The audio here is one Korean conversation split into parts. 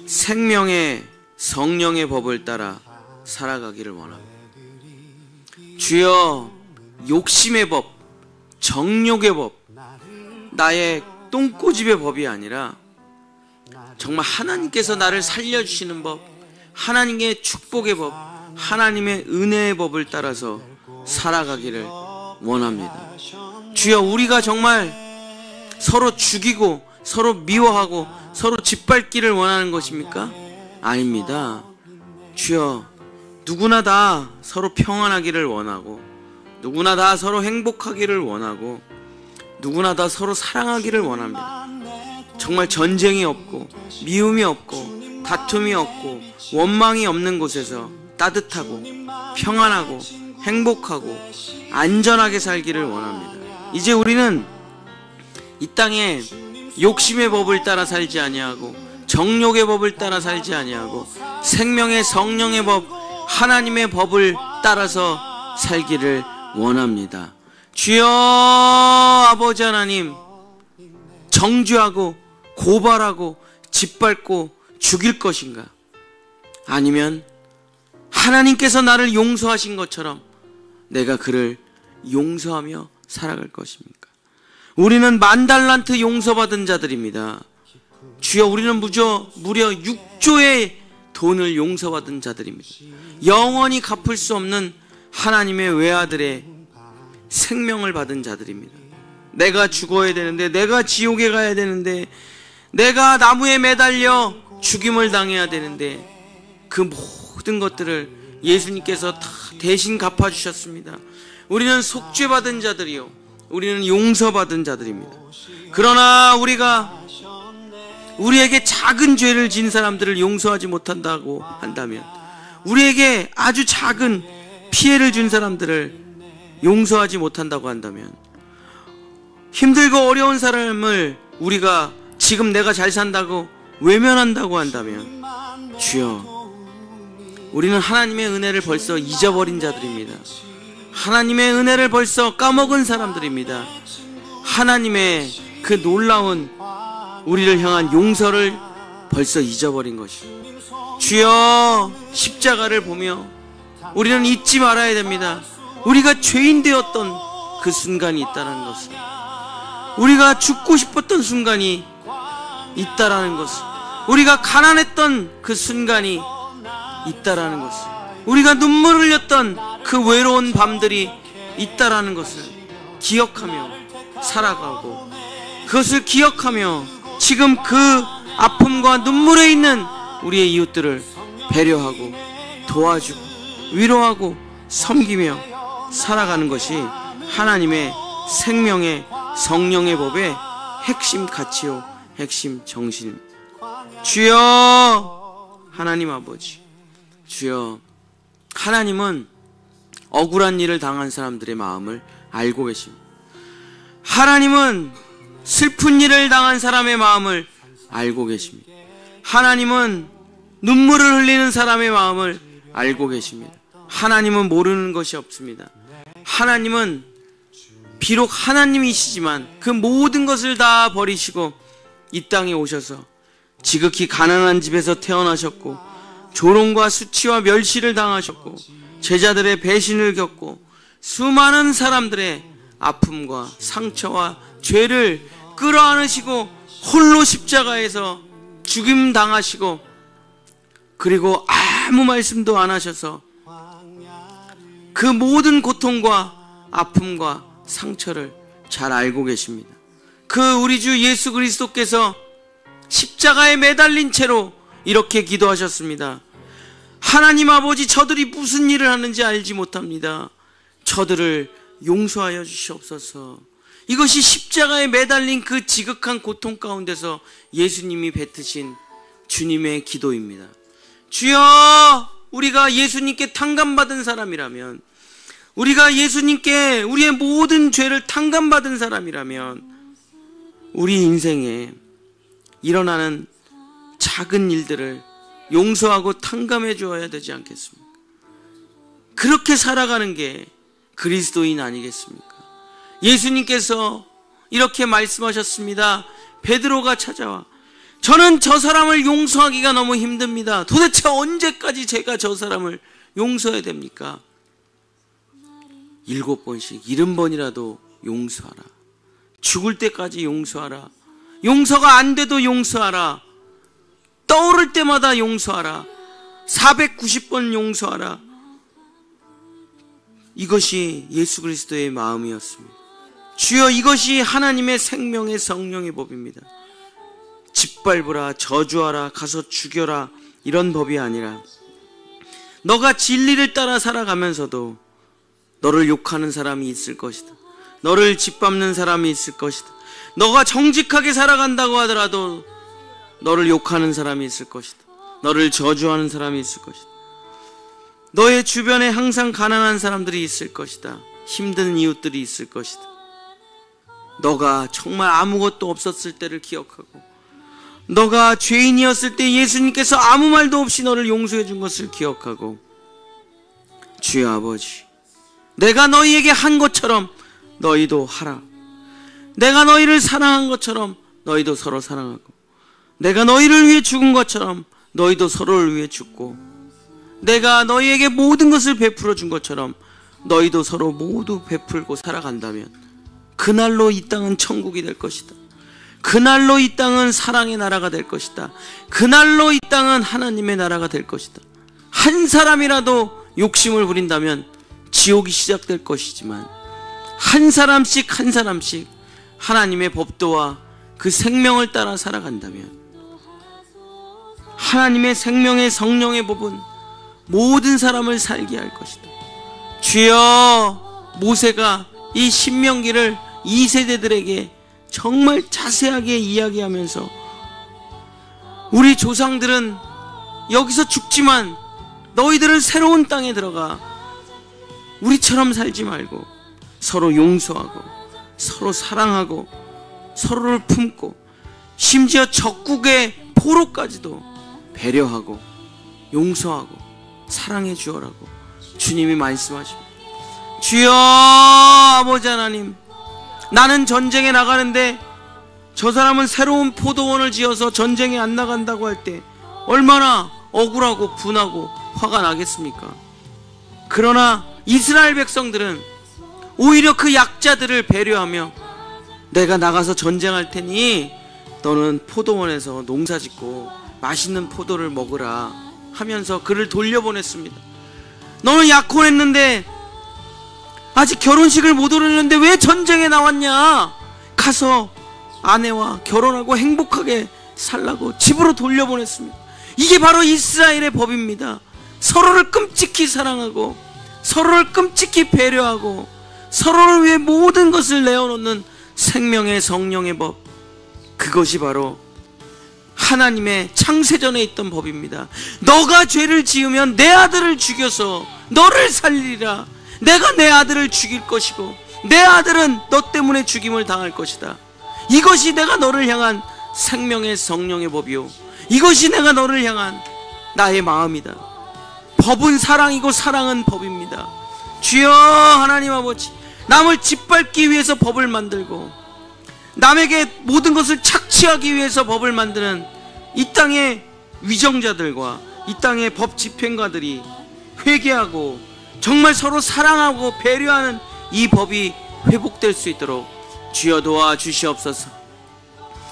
생명의 성령의 법을 따라 살아가기를 원합니다. 주여, 욕심의 법, 정욕의 법, 나의 똥꼬집의 법이 아니라 정말 하나님께서 나를 살려주시는 법, 하나님의 축복의 법, 하나님의 은혜의 법을 따라서 살아가기를 원합니다. 주여, 우리가 정말 서로 죽이고 서로 미워하고 서로 짓밟기를 원하는 것입니까? 아닙니다. 주여, 누구나 다 서로 평안하기를 원하고, 누구나 다 서로 행복하기를 원하고, 누구나 다 서로 사랑하기를 원합니다. 정말 전쟁이 없고 미움이 없고 다툼이 없고 원망이 없는 곳에서 따뜻하고 평안하고 행복하고 안전하게 살기를 원합니다. 이제 우리는 이 땅에 욕심의 법을 따라 살지 아니하고 정욕의 법을 따라 살지 아니하고 생명의 성령의 법, 하나님의 법을 따라서 살기를 원합니다. 주여, 아버지 하나님, 정죄하고 고발하고 짓밟고 죽일 것인가? 아니면 하나님께서 나를 용서하신 것처럼 내가 그를 용서하며 살아갈 것입니까? 우리는 10,000달란트 용서받은 자들입니다. 주여, 우리는 무려 6조의 돈을 용서받은 자들입니다. 영원히 갚을 수 없는 하나님의 외아들의 생명을 받은 자들입니다. 내가 죽어야 되는데, 내가 지옥에 가야 되는데, 내가 나무에 매달려 죽임을 당해야 되는데, 그 모든 것들을 예수님께서 다 대신 갚아주셨습니다. 우리는 속죄받은 자들이요, 우리는 용서받은 자들입니다. 그러나 우리에게 작은 죄를 진 사람들을 용서하지 못한다고 한다면, 우리에게 아주 작은 피해를 준 사람들을 용서하지 못한다고 한다면, 힘들고 어려운 사람을 우리가 지금 내가 잘 산다고 외면한다고 한다면, 주여, 우리는 하나님의 은혜를 벌써 잊어버린 자들입니다. 하나님의 은혜를 벌써 까먹은 사람들입니다. 하나님의 그 놀라운 우리를 향한 용서를 벌써 잊어버린 것입니다. 주여, 십자가를 보며 우리는 잊지 말아야 됩니다. 우리가 죄인 되었던 그 순간이 있다는 것을, 우리가 죽고 싶었던 순간이 있다라는 것을, 우리가 가난했던 그 순간이 있다라는 것을, 우리가 눈물을 흘렸던 그 외로운 밤들이 있다라는 것을 기억하며 살아가고, 그것을 기억하며 지금 그 아픔과 눈물에 있는 우리의 이웃들을 배려하고 도와주고 위로하고 섬기며 살아가는 것이 하나님의 생명의 성령의 법의 핵심 가치요, 핵심 정신입니다. 주여, 하나님 아버지, 주여, 하나님은 억울한 일을 당한 사람들의 마음을 알고 계십니다. 하나님은 슬픈 일을 당한 사람의 마음을 알고 계십니다. 하나님은 눈물을 흘리는 사람의 마음을 알고 계십니다. 하나님은 모르는 것이 없습니다. 하나님은 비록 하나님이시지만 그 모든 것을 다 버리시고 이 땅에 오셔서 지극히 가난한 집에서 태어나셨고, 조롱과 수치와 멸시를 당하셨고, 제자들의 배신을 겪고, 수많은 사람들의 아픔과 상처와 죄를 끌어안으시고 홀로 십자가에서 죽임 당하시고, 그리고 아무 말씀도 안 하셔서 그 모든 고통과 아픔과 상처를 잘 알고 계십니다. 그 우리 주 예수 그리스도께서 십자가에 매달린 채로 이렇게 기도하셨습니다. 하나님 아버지, 저들이 무슨 일을 하는지 알지 못합니다. 저들을 용서하여 주시옵소서. 이것이 십자가에 매달린 그 지극한 고통 가운데서 예수님이 뱉으신 주님의 기도입니다. 주여, 우리가 예수님께 탕감받은 사람이라면, 우리가 예수님께 우리의 모든 죄를 탕감받은 사람이라면, 우리 인생에 일어나는 작은 일들을 용서하고 탕감해 주어야 되지 않겠습니까? 그렇게 살아가는 게 그리스도인 아니겠습니까? 예수님께서 이렇게 말씀하셨습니다. 베드로가 찾아와 저는 저 사람을 용서하기가 너무 힘듭니다. 도대체 언제까지 제가 저 사람을 용서해야 됩니까? 7번씩 70번이라도 용서하라. 죽을 때까지 용서하라. 용서가 안 돼도 용서하라. 떠오를 때마다 용서하라. 490번 용서하라. 이것이 예수 그리스도의 마음이었습니다. 주여, 이것이 하나님의 생명의 성령의 법입니다. 짓밟으라, 저주하라, 가서 죽여라, 이런 법이 아니라 너가 진리를 따라 살아가면서도 너를 욕하는 사람이 있을 것이다. 너를 짓밟는 사람이 있을 것이다. 너가 정직하게 살아간다고 하더라도 너를 욕하는 사람이 있을 것이다. 너를 저주하는 사람이 있을 것이다. 너의 주변에 항상 가난한 사람들이 있을 것이다. 힘든 이웃들이 있을 것이다. 너가 정말 아무것도 없었을 때를 기억하고, 너가 죄인이었을 때 예수님께서 아무 말도 없이 너를 용서해 준 것을 기억하고, 주여 아버지, 내가 너희에게 한 것처럼 너희도 하라. 내가 너희를 사랑한 것처럼 너희도 서로 사랑하고, 내가 너희를 위해 죽은 것처럼 너희도 서로를 위해 죽고, 내가 너희에게 모든 것을 베풀어 준 것처럼 너희도 서로 모두 베풀고 살아간다면 그날로 이 땅은 천국이 될 것이다. 그날로 이 땅은 사랑의 나라가 될 것이다. 그날로 이 땅은 하나님의 나라가 될 것이다. 한 사람이라도 욕심을 부린다면 지옥이 시작될 것이지만, 한 사람씩 한 사람씩 하나님의 법도와 그 생명을 따라 살아간다면 하나님의 생명의 성령의 법은 모든 사람을 살게 할 것이다. 주여, 모세가 이 신명기를 2세대들에게 정말 자세하게 이야기하면서 우리 조상들은 여기서 죽지만 너희들은 새로운 땅에 들어가 우리처럼 살지 말고 서로 용서하고 서로 사랑하고 서로를 품고 심지어 적국의 포로까지도 배려하고 용서하고 사랑해 주어라고 주님이 말씀하십니다. 주여 아버지 하나님, 나는 전쟁에 나가는데 저 사람은 새로운 포도원을 지어서 전쟁에 안 나간다고 할 때 얼마나 억울하고 분하고 화가 나겠습니까? 그러나 이스라엘 백성들은 오히려 그 약자들을 배려하며 내가 나가서 전쟁할 테니 너는 포도원에서 농사 짓고 맛있는 포도를 먹으라 하면서 그를 돌려보냈습니다. 너는 약혼했는데 아직 결혼식을 못 올렸는데 왜 전쟁에 나왔냐? 가서 아내와 결혼하고 행복하게 살라고 집으로 돌려보냈습니다. 이게 바로 이스라엘의 법입니다. 서로를 끔찍히 사랑하고 서로를 끔찍히 배려하고 서로를 위해 모든 것을 내어놓는 생명의 성령의 법, 그것이 바로 하나님의 창세전에 있던 법입니다. 너가 죄를 지으면 내 아들을 죽여서 너를 살리리라. 내가 내 아들을 죽일 것이고 내 아들은 너 때문에 죽임을 당할 것이다. 이것이 내가 너를 향한 생명의 성령의 법이요, 이것이 내가 너를 향한 나의 마음이다. 법은 사랑이고 사랑은 법입니다. 주여 하나님 아버지, 남을 짓밟기 위해서 법을 만들고 남에게 모든 것을 착취하기 위해서 법을 만드는 이 땅의 위정자들과 이 땅의 법 집행가들이 회개하고 정말 서로 사랑하고 배려하는 이 법이 회복될 수 있도록 주여 도와주시옵소서.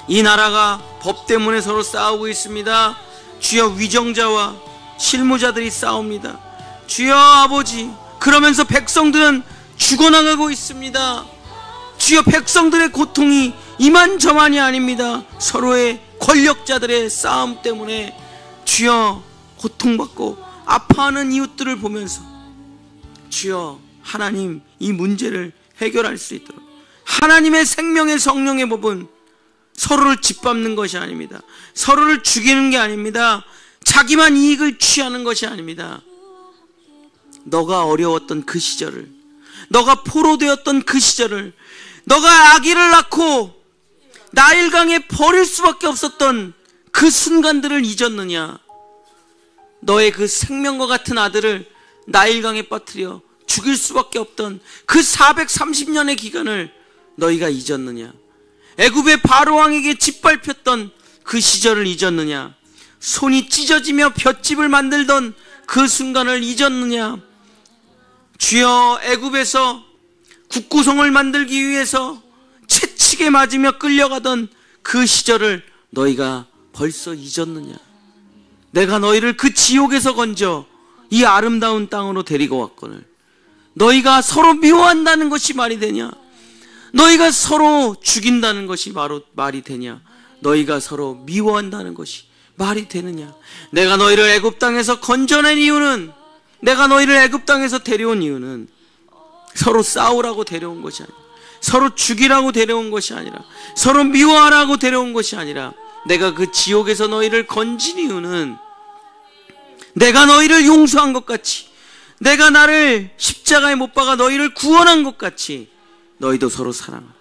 이 나라가 법 때문에 서로 싸우고 있습니다. 주여, 위정자와 실무자들이 싸웁니다. 주여 아버지, 그러면서 백성들은 죽어나가고 있습니다. 주여, 백성들의 고통이 이만저만이 아닙니다. 서로의 권력자들의 싸움 때문에 주여 고통받고 아파하는 이웃들을 보면서 주여 하나님, 이 문제를 해결할 수 있도록 하나님의 생명의 성령의 법은 서로를 짓밟는 것이 아닙니다. 서로를 죽이는 게 아닙니다. 자기만 이익을 취하는 것이 아닙니다. 너가 어려웠던 그 시절을, 너가 포로되었던 그 시절을, 너가 아기를 낳고 나일강에 버릴 수밖에 없었던 그 순간들을 잊었느냐? 너의 그 생명과 같은 아들을 나일강에 빠뜨려 죽일 수밖에 없던 그 430년의 기간을 너희가 잊었느냐? 애굽의 바로왕에게 짓밟혔던 그 시절을 잊었느냐? 손이 찢어지며 볏짚을 만들던 그 순간을 잊었느냐? 주여, 애굽에서 국구송을 만들기 위해서 채찍에 맞으며 끌려가던 그 시절을 너희가 벌써 잊었느냐? 내가 너희를 그 지옥에서 건져 이 아름다운 땅으로 데리고 왔거늘 너희가 서로 미워한다는 것이 말이 되냐? 너희가 서로 죽인다는 것이 바로 말이 되냐? 너희가 서로 미워한다는 것이 말이 되느냐? 내가 너희를 애굽 땅에서 건져낸 이유는, 내가 너희를 애굽 땅에서 데려온 이유는 서로 싸우라고 데려온 것이 아니라, 서로 죽이라고 데려온 것이 아니라, 서로 미워하라고 데려온 것이 아니라, 내가 그 지옥에서 너희를 건진 이유는 내가 너희를 용서한 것 같이, 내가 나를 십자가에 못 박아 너희를 구원한 것 같이 너희도 서로 사랑하라.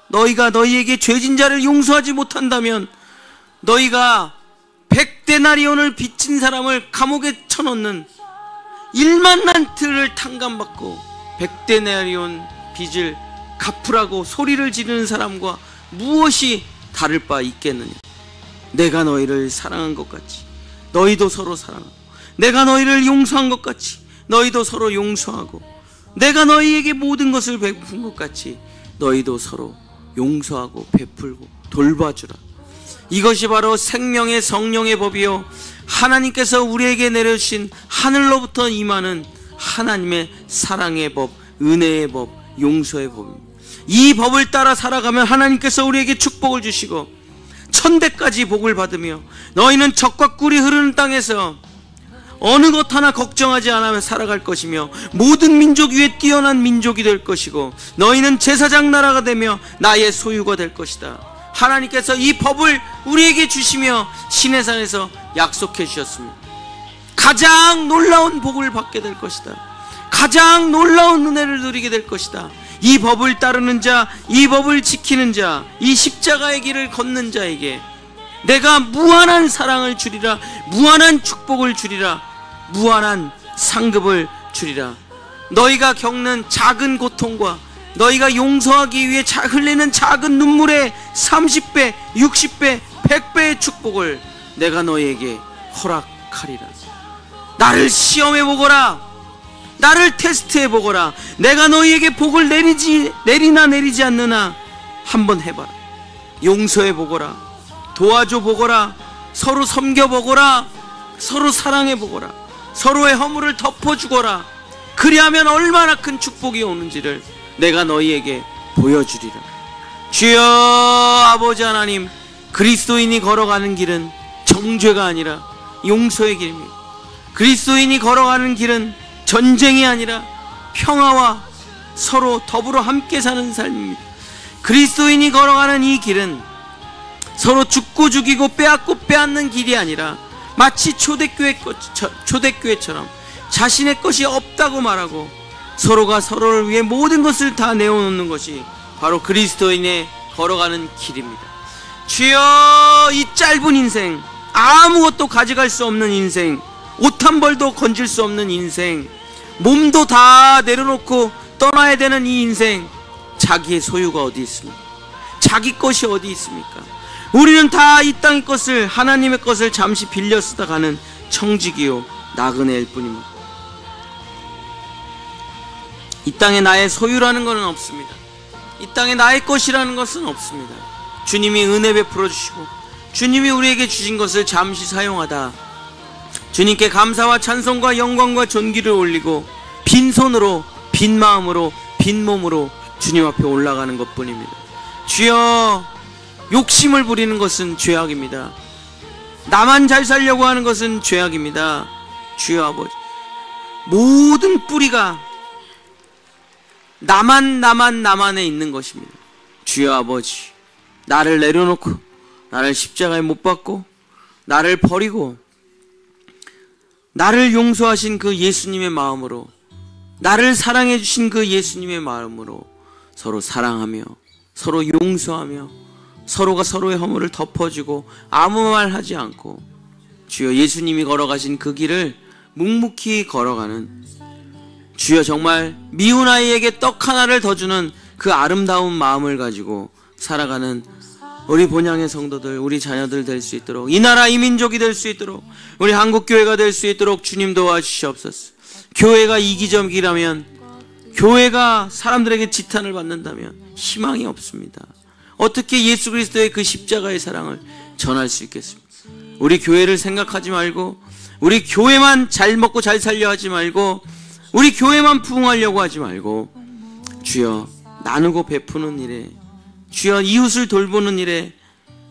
너희가 너희에게 죄진 자를 용서하지 못한다면 너희가 100데나리온을 빚진 사람을 감옥에 쳐넣는 1만란트를 탕감받고 100데나리온 빚을 갚으라고 소리를 지르는 사람과 무엇이 다를 바 있겠느냐? 내가 너희를 사랑한 것 같이 너희도 서로 사랑하고, 내가 너희를 용서한 것 같이 너희도 서로 용서하고, 내가 너희에게 모든 것을 베푼 것 같이 너희도 서로 용서하고 베풀고 돌봐주라. 이것이 바로 생명의 성령의 법이요, 하나님께서 우리에게 내려주신 하늘로부터 임하는 하나님의 사랑의 법, 은혜의 법, 용서의 법입니다. 이 법을 따라 살아가면 하나님께서 우리에게 축복을 주시고 천대까지 복을 받으며 너희는 적과 꿀이 흐르는 땅에서 어느 것 하나 걱정하지 않으며 살아갈 것이며 모든 민족 위에 뛰어난 민족이 될 것이고 너희는 제사장 나라가 되며 나의 소유가 될 것이다. 하나님께서 이 법을 우리에게 주시며 시내산에서 약속해 주셨습니다. 가장 놀라운 복을 받게 될 것이다. 가장 놀라운 은혜를 누리게 될 것이다. 이 법을 따르는 자, 이 법을 지키는 자, 이 십자가의 길을 걷는 자에게 내가 무한한 사랑을 주리라, 무한한 축복을 주리라, 무한한 상급을 주리라. 너희가 겪는 작은 고통과 너희가 용서하기 위해 흘리는 작은 눈물의 30배, 60배, 100배의 축복을 내가 너희에게 허락하리라. 나를 시험해 보거라. 나를 테스트해 보거라. 내가 너희에게 복을 내리나 내리지 않느나 한번 해봐라. 용서해 보거라. 도와줘 보거라. 서로 섬겨 보거라. 서로 사랑해 보거라. 서로의 허물을 덮어주거라. 그리하면 얼마나 큰 축복이 오는지를 내가 너희에게 보여주리라. 주여, 아버지 하나님, 그리스도인이 걸어가는 길은 정죄가 아니라 용서의 길입니다. 그리스도인이 걸어가는 길은 전쟁이 아니라 평화와 서로 더불어 함께 사는 삶입니다. 그리스도인이 걸어가는 이 길은 서로 죽고 죽이고 빼앗고 빼앗는 길이 아니라 마치 초대교회처럼 자신의 것이 없다고 말하고 서로가 서로를 위해 모든 것을 다 내어놓는 것이 바로 그리스도인의 걸어가는 길입니다. 주여, 이 짧은 인생, 아무것도 가져갈 수 없는 인생, 옷 한 벌도 건질 수 없는 인생, 몸도 다 내려놓고 떠나야 되는 이 인생, 자기의 소유가 어디 있습니까? 자기 것이 어디 있습니까? 우리는 다 이 땅의 것을, 하나님의 것을 잠시 빌려 쓰다 가는 청지기요 나그네일 뿐입니다. 이 땅에 나의 소유라는 것은 없습니다. 이 땅에 나의 것이라는 것은 없습니다. 주님이 은혜 베풀어 주시고 주님이 우리에게 주신 것을 잠시 사용하다 주님께 감사와 찬송과 영광과 존귀를 올리고 빈손으로, 빈 마음으로, 빈 몸으로 주님 앞에 올라가는 것뿐입니다. 주여, 욕심을 부리는 것은 죄악입니다. 나만 잘 살려고 하는 것은 죄악입니다. 주여 아버지, 모든 뿌리가 나만에 있는 것입니다. 주여 아버지, 나를 내려놓고 나를 십자가에 못 박고 나를 버리고 나를 용서하신 그 예수님의 마음으로, 나를 사랑해 주신 그 예수님의 마음으로 서로 사랑하며 서로 용서하며 서로가 서로의 허물을 덮어주고 아무 말 하지 않고 주여 예수님이 걸어가신 그 길을 묵묵히 걸어가는, 주여 정말 미운 아이에게 떡 하나를 더 주는 그 아름다운 마음을 가지고 살아가는 우리 본향의 성도들, 우리 자녀들 될 수 있도록, 이 나라 이 민족이 될 수 있도록, 우리 한국교회가 될 수 있도록 주님 도와주시옵소서. 교회가 이기적이라면, 교회가 사람들에게 지탄을 받는다면 희망이 없습니다. 어떻게 예수 그리스도의 그 십자가의 사랑을 전할 수 있겠습니까? 우리 교회를 생각하지 말고, 우리 교회만 잘 먹고 잘 살려 하지 말고, 우리 교회만 부흥하려고 하지 말고, 주여 나누고 베푸는 일에, 주여 이웃을 돌보는 일에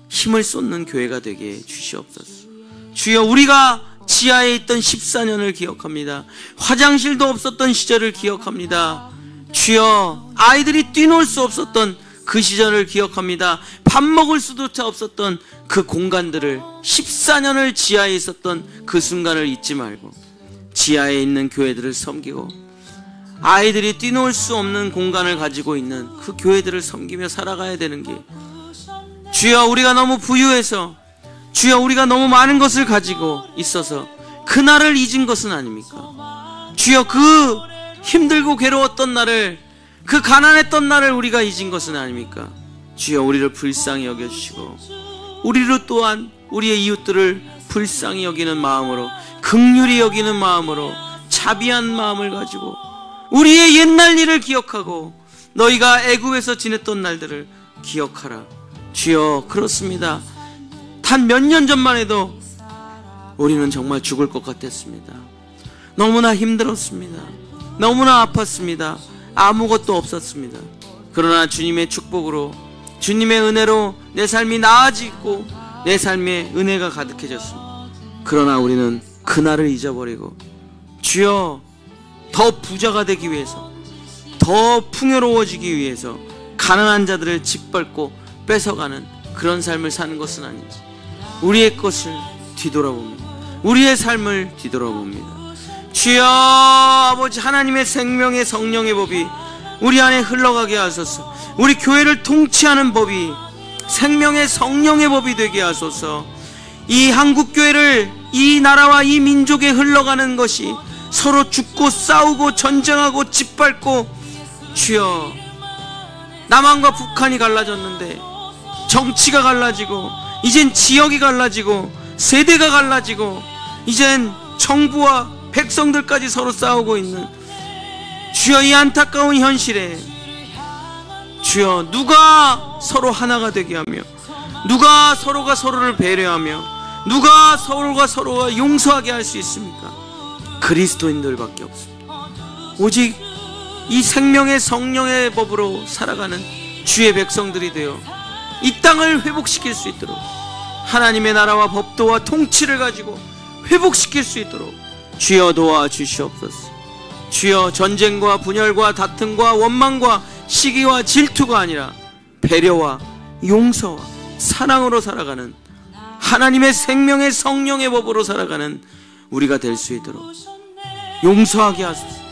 힘을 쏟는 교회가 되게 주시옵소서. 주여 우리가 지하에 있던 14년을 기억합니다. 화장실도 없었던 시절을 기억합니다. 주여 아이들이 뛰놀 수 없었던 그 시절을 기억합니다. 밥 먹을 수조차 없었던 그 공간들을, 14년을 지하에 있었던 그 순간을 잊지 말고 지하에 있는 교회들을 섬기고, 아이들이 뛰놀 수 없는 공간을 가지고 있는 그 교회들을 섬기며 살아가야 되는 게, 주여 우리가 너무 부유해서, 주여 우리가 너무 많은 것을 가지고 있어서 그날을 잊은 것은 아닙니까? 주여 그 힘들고 괴로웠던 날을, 그 가난했던 날을 우리가 잊은 것은 아닙니까? 주여 우리를 불쌍히 여겨주시고, 우리를 또한 우리의 이웃들을 불쌍히 여기는 마음으로, 긍휼히 여기는 마음으로, 자비한 마음을 가지고 우리의 옛날 일을 기억하고 너희가 애굽에서 지냈던 날들을 기억하라. 주여 그렇습니다. 단 몇 년 전만 해도 우리는 정말 죽을 것 같았습니다. 너무나 힘들었습니다. 너무나 아팠습니다. 아무것도 없었습니다. 그러나 주님의 축복으로, 주님의 은혜로 내 삶이 나아지고 내 삶에 은혜가 가득해졌습니다. 그러나 우리는 그날을 잊어버리고, 주여 더 부자가 되기 위해서, 더 풍요로워지기 위해서 가난한 자들을 짓밟고 뺏어가는 그런 삶을 사는 것은 아닌지 우리의 것을 뒤돌아봅니다. 우리의 삶을 뒤돌아봅니다. 주여 아버지, 하나님의 생명의 성령의 법이 우리 안에 흘러가게 하소서. 우리 교회를 통치하는 법이 생명의 성령의 법이 되게 하소서. 이 한국교회를, 이 나라와 이 민족에 흘러가는 것이 서로 죽고 싸우고 전쟁하고 짓밟고, 주여 남한과 북한이 갈라졌는데 정치가 갈라지고, 이젠 지역이 갈라지고, 세대가 갈라지고, 이젠 정부와 백성들까지 서로 싸우고 있는, 주여 이 안타까운 현실에 주여 누가 서로 하나가 되게 하며, 누가 서로가 서로를 배려하며, 누가 서로가 용서하게 할 수 있습니까? 그리스도인들밖에 없습니다. 오직 이 생명의 성령의 법으로 살아가는 주의 백성들이 되어 이 땅을 회복시킬 수 있도록, 하나님의 나라와 법도와 통치를 가지고 회복시킬 수 있도록 주여 도와주시옵소서. 주여 전쟁과 분열과 다툼과 원망과 시기와 질투가 아니라 배려와 용서와 사랑으로 살아가는, 하나님의 생명의 성령의 법으로 살아가는 우리가 될 수 있도록 용서하게 하소서.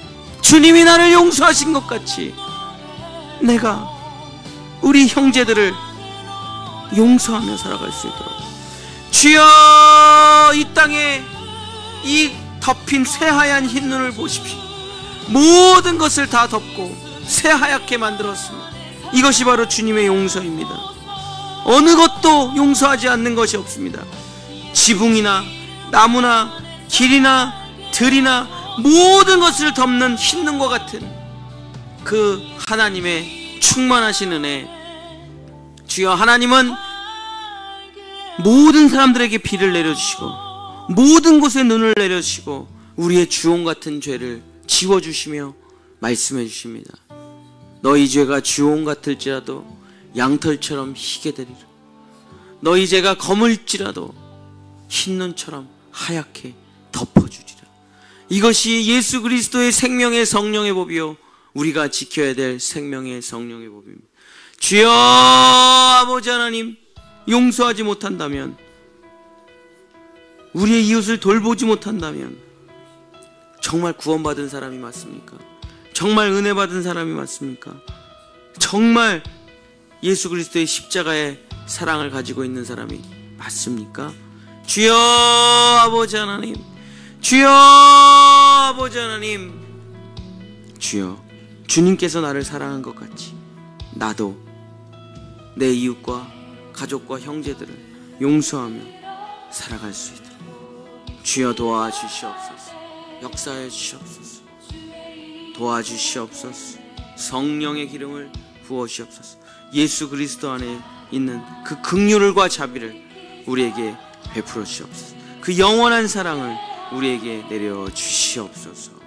주님이 나를 용서하신 것 같이 내가 우리 형제들을 용서하며 살아갈 수 있도록, 주여 이 땅에 이 덮인 새하얀 흰 눈을 보십시오. 모든 것을 다 덮고 새하얗게 만들었습니다. 이것이 바로 주님의 용서입니다. 어느 것도 용서하지 않는 것이 없습니다. 지붕이나 나무나 길이나 들이나 모든 것을 덮는 흰 눈과 같은 그 하나님의 충만하신 은혜, 주여 하나님은 모든 사람들에게 비를 내려주시고 모든 곳에 눈을 내려주시고 우리의 주홍 같은 죄를 지워주시며 말씀해 주십니다. 너희 죄가 주홍 같을지라도 양털처럼 희게 되리라. 너희 죄가 검을지라도 흰눈처럼 하얗게 덮어주리라. 이것이 예수 그리스도의 생명의 성령의 법이요 우리가 지켜야 될 생명의 성령의 법입니다. 주여 아버지 하나님, 용서하지 못한다면, 우리의 이웃을 돌보지 못한다면 정말 구원받은 사람이 맞습니까? 정말 은혜 받은 사람이 맞습니까? 정말 예수 그리스도의 십자가의 사랑을 가지고 있는 사람이 맞습니까? 주여 아버지 하나님, 주여 아버지 하나님, 주여 주님께서 나를 사랑한 것 같이 나도 내 이웃과 가족과 형제들을 용서하며 살아갈 수 있도록 주여 도와주시옵소서. 역사해 주시옵소서. 도와주시옵소서. 성령의 기름을 부어주시옵소서. 예수 그리스도 안에 있는 그 긍휼과 자비를 우리에게 베풀어 주시옵소서. 그 영원한 사랑을 우리에게 내려 주시옵소서.